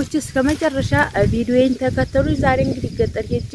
ቤተሰቦች እስከመጨረሻ ቪዲዮዬን ተከተሉ። ዛሬ እንግዲህ ገጠር ሄጄ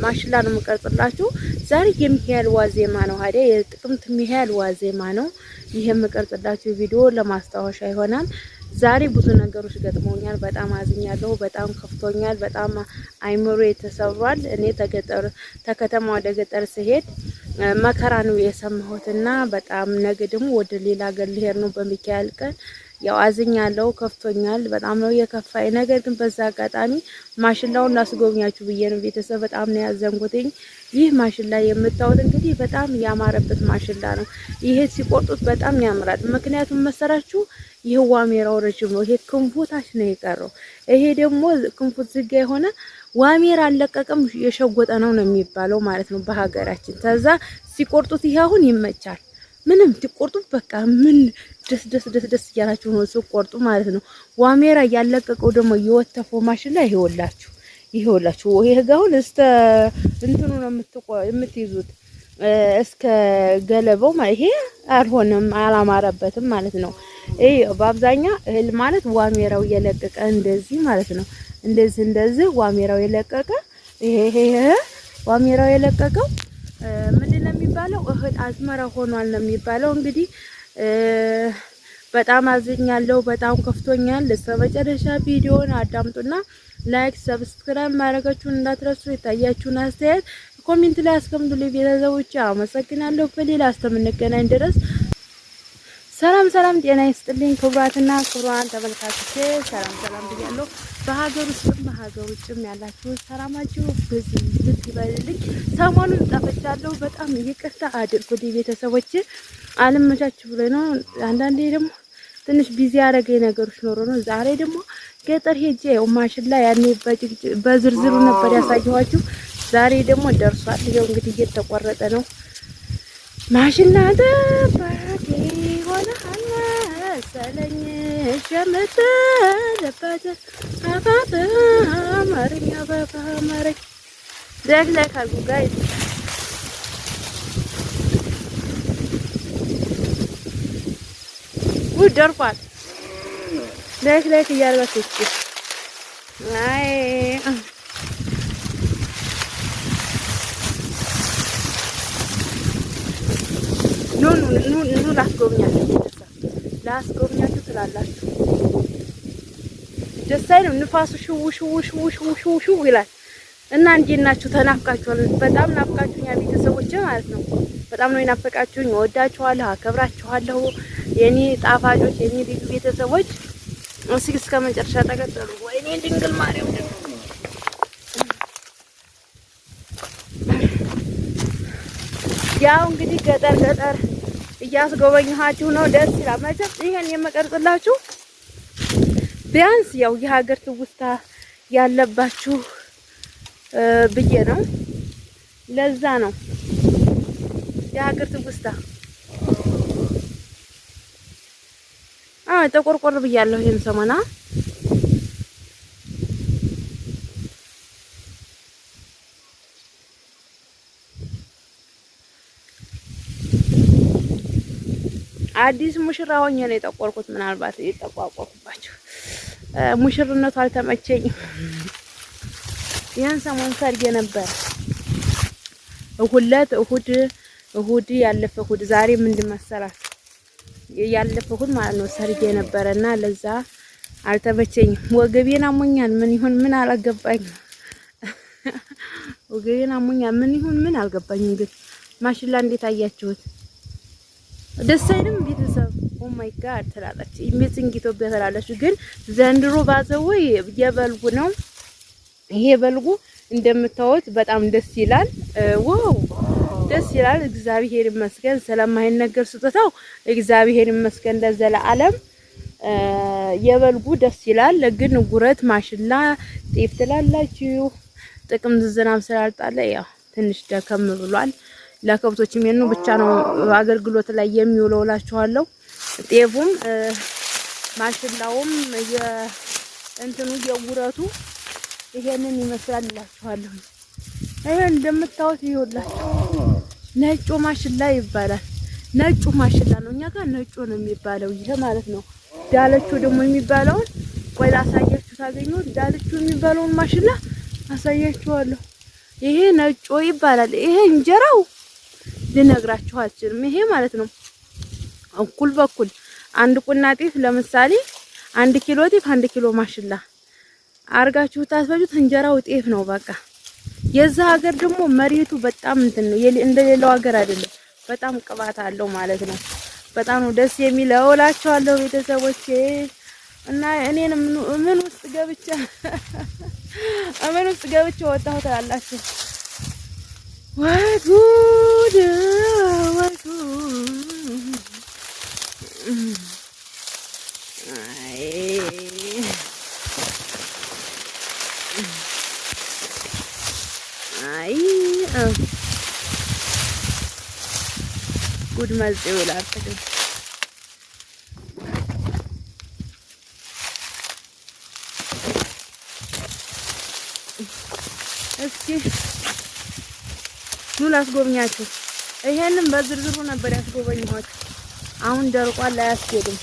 ማሽላ ነው የምቀርጽላችሁ። ዛሬ የሚካኤል ዋዜማ ነው አይደል? የጥቅምት ሚካኤል ዋዜማ ነው። ይሄ የምቀርጽላችሁ ቪዲዮ ለማስታወሻ ይሆናል። ዛሬ ብዙ ነገሮች ገጥመውኛል። በጣም አዝኛለሁ። በጣም ከፍቶኛል። በጣም አይምሮ የተሰብሯል። እኔ ተከተማ ወደ ገጠር ስሄድ መከራ ነው የሰማሁትና በጣም ነገ ደግሞ ወደ ሌላ ሀገር ልሄድ ነው በሚካኤል ቀን። ያው አዝኛለሁ፣ ከፍቶኛል። በጣም ነው የከፋኝ። ነገር ግን በዛ አጋጣሚ ማሽላውን ላስጎብኛችሁ ብዬ ነው ቤተሰብ። በጣም ነው ያዘንኩትኝ። ይህ ማሽላ የምታዩት እንግዲህ በጣም ያማረበት ማሽላ ነው። ይሄ ሲቆርጡት በጣም ያምራል። ምክንያቱም መሰራችሁ ይሄ ዋሜራው ረጅም ነው። ይሄ ክንፉ ታች ነው የቀረው። ይሄ ደግሞ ክንፉ ዝጋ የሆነ ዋሜራ አለቀቀም የሸጎጠ ነው የሚባለው ማለት ነው በሀገራችን። ከዛ ሲቆርጡት ይሄ አሁን ይመቻል። ምንም ሲቆርጡት በቃ ምን ደስ እያላችሁ ነው ሲቆርጡ ማለት ነው። ዋሜራ ያለቀቀው ደግሞ የወተፈው ማሽላ ይሄውላችሁ ይሄ ጋውን እስከ እንትኑ ነው የምትይዙት እስከ ገለባው ማለት ይሄ አልሆነም፣ አላማረበትም ማለት ነው። ይሄ በአብዛኛው እህል ማለት ዋሜራው የለቀቀ እንደዚህ ማለት ነው። እንደዚህ ዋሜራው የለቀቀ ይሄ ዋሜራው የለቀቀው ምንድነው የሚባለው? እህል አዝመራ ሆኗል ነው የሚባለው። እንግዲህ በጣም አዝኛለሁ፣ በጣም ከፍቶኛል። ለመጨረሻ ቪዲዮውን አዳምጡና ላይክ፣ ሰብስክራይብ ማድረጋችሁን እንዳትረሱ። የታያችሁን አስተያየት ኮሜንት ላይ አስቀምጡልኝ ቤተሰቦች። አመሰግናለሁ። በሌላ እስከምንገናኝ ድረስ ሰላም ጤና ይስጥልኝ። ክቡራትና ክቡራን ተመልካቾቼ ሰላም ብያለሁ። በሀገር ውስጥም በሀገር ውጭም ያላችሁ ሰላማችሁ በዚህ ይበልልኝ። ሰሞኑን ጠፍቻለሁ፣ በጣም ይቅርታ አድርጉልኝ ቤተሰቦች። አልመቻች ብሎ ነው። አንዳንዴ ደግሞ ትንሽ ቢዚ ያደረገኝ ነገሮች ኖሮ ነው። ዛሬ ደግሞ ገጠር ሄጄ ማሽላ ያኔ በዝርዝሩ ነበር ያሳየኋችሁ። ዛሬ ደግሞ ደርሷል። ይኸው እንግዲህ እየተቆረጠ ነው። ማሽላ ተባቴ ሆነሃል መሰለኝ ሸምተለበት አባባ አማርኛ አባባ አማርኛ ላይ ካሉ ጋር ውድ ደርቋል። ላይ እያደረገች አይ ኑ ላስጎብኛችሁ ትላላችሁ። ደስ አይልም? ንፋሱ ሽው ይላል እና እንዴት ናችሁ? ተናፍቃችኋል። በጣም ናፍቃችሁኛል ቤተሰቦች ማለት ነው። በጣም ነው የናፈቃችሁኝ። እወዳችኋለሁ፣ አከብራችኋለሁ የኔ ጣፋጮች፣ የኔ ልዩ ቤተሰቦች። እስከ መጨረሻ ተከተሉ። ወይኔ ድንግል ማርያም ያው እንግዲህ ገጠር እያስጎበኘኋችሁ ነው። ደስ ይላል። መቼም ይሄን የምቀርጽላችሁ ቢያንስ ያው የሀገር ትውስታ ያለባችሁ ብዬ ነው። ለዛ ነው የሀገር ትውስታ። ተቆርቆር ብያለሁ ይሄን ሰሞና አዲስ ሙሽራ ሆኜ ነው የጠቆርኩት። ምናልባት የተቋቋምኩባችሁ ሙሽርነቱ አልተመቸኝም። ያን ሰሞን ሰርጌ ነበር። እሁድ ያለፈ እሁድ ዛሬ ምንድን መሰላት ያለፈ እሁድ ማለት ነው ሰርጌ ነበርና ለዛ አልተመቸኝም። ወገቤን አሞኛል። ምን ይሁን ምን አልገባኝም። ወገቤን አሞኛል። ምን ይሁን ምን አልገባኝም። ግን ማሽላ እንዴት አያችሁት? ደስ አይልም ቤተሰብ? ኦ ማይ ጋድ ትላለች ኢሜጂንግ ኢትዮጵያ ትላለች። ግን ዘንድሮ ባዘወይ የበልጉ ነው። ይሄ በልጉ እንደምታዩት በጣም ደስ ይላል። ዋው ደስ ይላል። እግዚአብሔር ይመስገን ስለማይነገር ስጦታው እግዚአብሔር ይመስገን ለዘላለም። የበልጉ ደስ ይላል። ግን ጉረት ማሽላ ጤፍ ትላላችሁ። ጥቅም ዝናብ ስላልጣለ ያው ትንሽ ደከም ብሏል። ለከብቶች የሚሆኑ ብቻ ነው አገልግሎት ላይ የሚውለው እላችኋለሁ። ጤፉም ማሽላውም የእንትኑ የጉረቱ ይሄንን ይመስላል እላችኋለሁ። ይሄ እንደምታዩት ይኸውላችሁ ነጩ ማሽላ ይባላል። ነጩ ማሽላ ነው። እኛ ጋር ነጩ ነው የሚባለው ይሄ ማለት ነው። ዳለቹ ደግሞ የሚባለውን ቆይ ላሳያችሁ ሳገኘው ዳልቹ የሚባለውን ማሽላ አሳያችኋለሁ። ይሄ ነጮ ይባላል። ይሄ እንጀራው ልነግራችሁ አልችልም። ይሄ ማለት ነው እኩል በኩል አንድ ቁና ጤፍ ለምሳሌ 1 ኪሎ ጤፍ 1 ኪሎ ማሽላ አርጋችሁ ታስፈጁት እንጀራው ጤፍ ነው በቃ። የዛ ሀገር ደግሞ መሬቱ በጣም እንትን ነው እንደሌላው ሀገር አይደለም። በጣም ቅባት አለው ማለት ነው። በጣም ነው ደስ የሚለው እላችኋለሁ ቤተሰቦቼ። እና እኔን ምን ውስጥ ገብቼ ወጣሁ ትላላችሁ። ወይ ጉድ ወይ ጉድ! አይ ጉድ መዝጤ ይውላል። እስኪ ኑ ላስጎብኛችሁ። ይሄንን በዝርዝሩ ነበር ያስጎበኘኋችሁ። አሁን ደርቋል፣ አያስኬድም።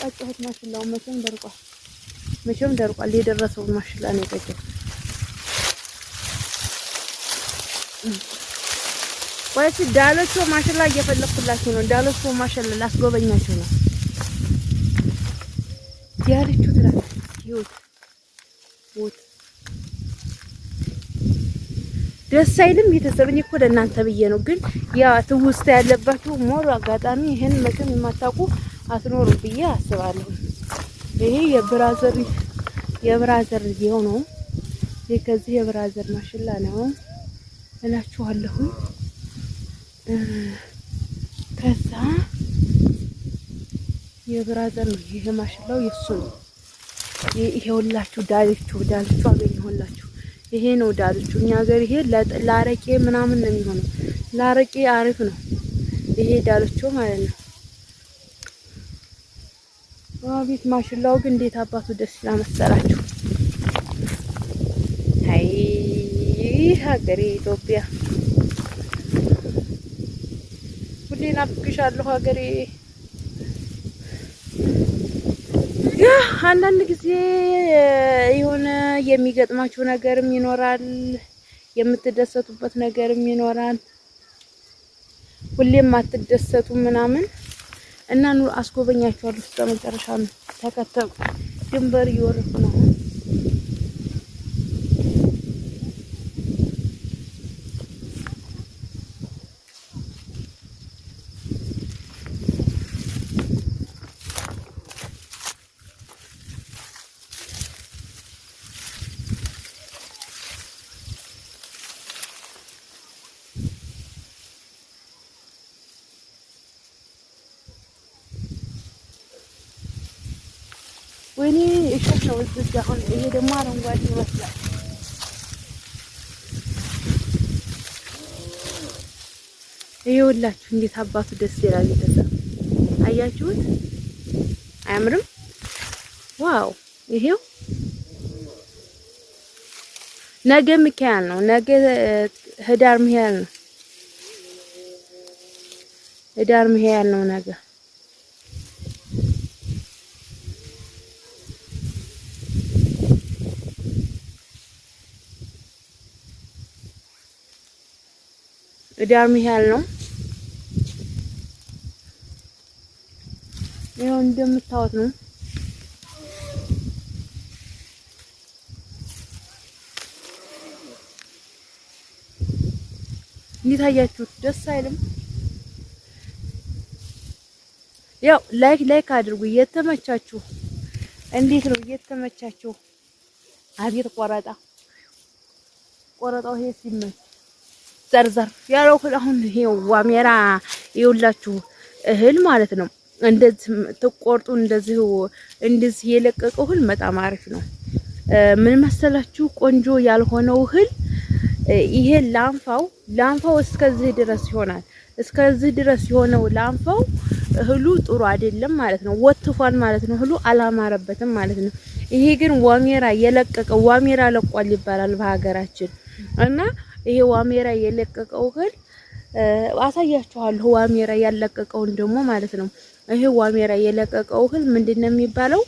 ቀጨሁት ማሽላው መቼም ደርቋል። የደረሰውን ማሽላ ነው የቀጨሁት። ወይስ ዳለቾ ማሽላ እየፈለኩላችሁ ነው። ዳለቾ ማሽላ ላስጎበኛችሁ ነው። ዳለቾ ትላለች። ይሁት ደስ አይልም? ቤተሰብኝ እኮ ለእናንተ ብዬ ነው። ግን ያ ትውስታ ያለባችሁ ሞር አጋጣሚ ይሄን መቼም የማታውቁ አትኖሩ ብዬ አስባለሁ። ይሄ የብራዘር ይሄው ነው። ይሄ ከዚህ የብራዘር ማሽላ ነው እላችኋለሁ። ከዛ የብራዘር ነው ይሄ ማሽላው የሱ ነው። ይሄውላችሁ ዳልቹ አገኘሁላችሁ። ይሄ ነው ዳልቹ። እኛ ሀገር ይሄ ለአረቄ ምናምን ነው የሚሆነው። ለአረቄ አሪፍ ነው ይሄ ዳልቹ ማለት ነው። አቤት ማሽላው ግን እንዴት አባቱ ደስ ይላል መሰላችሁ። አይ ሀገሬ ኢትዮጵያ ሁሌ ናፍቅሻለሁ ሀገሬ። ያ አንዳንድ ጊዜ የሆነ የሚገጥማችሁ ነገርም ይኖራል፣ የምትደሰቱበት ነገርም ይኖራል። ሁሌም አትደሰቱ ምናምን እና ኑ አስጎበኛችኋለሁ። እስከ መጨረሻ ነው ተከተሉ። ድንበር እየወረድኩ ነው። ወይኔ እሸት ነው እዚህ ጋር። አሁን ይሄ ደግሞ አረንጓዴ ይመስላል። ይኸውላችሁ እንዴት አባቱ ደስ ይላል። ቤተሰብ አያችሁት? አያምርም? ዋው! ይሄው ነገ ሚካኤል ነው። ነገ ህዳር ሚካኤል ነው። ህዳር ሚካኤል ነው ነገ። ህዳር ሚካኤል ነው። ይኸው እንደምታዩት ነው። እንዴት አያችሁት? ደስ አይልም? ያው ላይክ አድርጉ እየተመቻችሁ። እንዴት ነው እየተመቻችሁ? አቤት ቆረጣው ይሄ ሲመች ዘርዘር ያለው አሁን ይሄው ዋሜራ ይውላችሁ እህል ማለት ነው። እንደዚህ ተቆርጡ እንደዚህ የለቀቀው እህል በጣም አሪፍ ነው። ምን መሰላችሁ? ቆንጆ ያልሆነው እህል ይሄ ላንፋው እስከዚህ ድረስ ይሆናል። እስከዚህ ድረስ የሆነው ላንፋው እህሉ ጥሩ አይደለም ማለት ነው። ወጥቷል ማለት ነው። እህሉ አላማረበትም ማለት ነው። ይሄ ግን ዋሜራ የለቀቀው ዋሜራ ለቋል ይባላል በሀገራችን እና ይሄ ዋሜራ የለቀቀው እህል አሳያችኋለሁ። ዋሜራ ያለቀቀውን ደግሞ ማለት ነው። ይሄ ዋሜራ የለቀቀው እህል ምንድነው የሚባለው?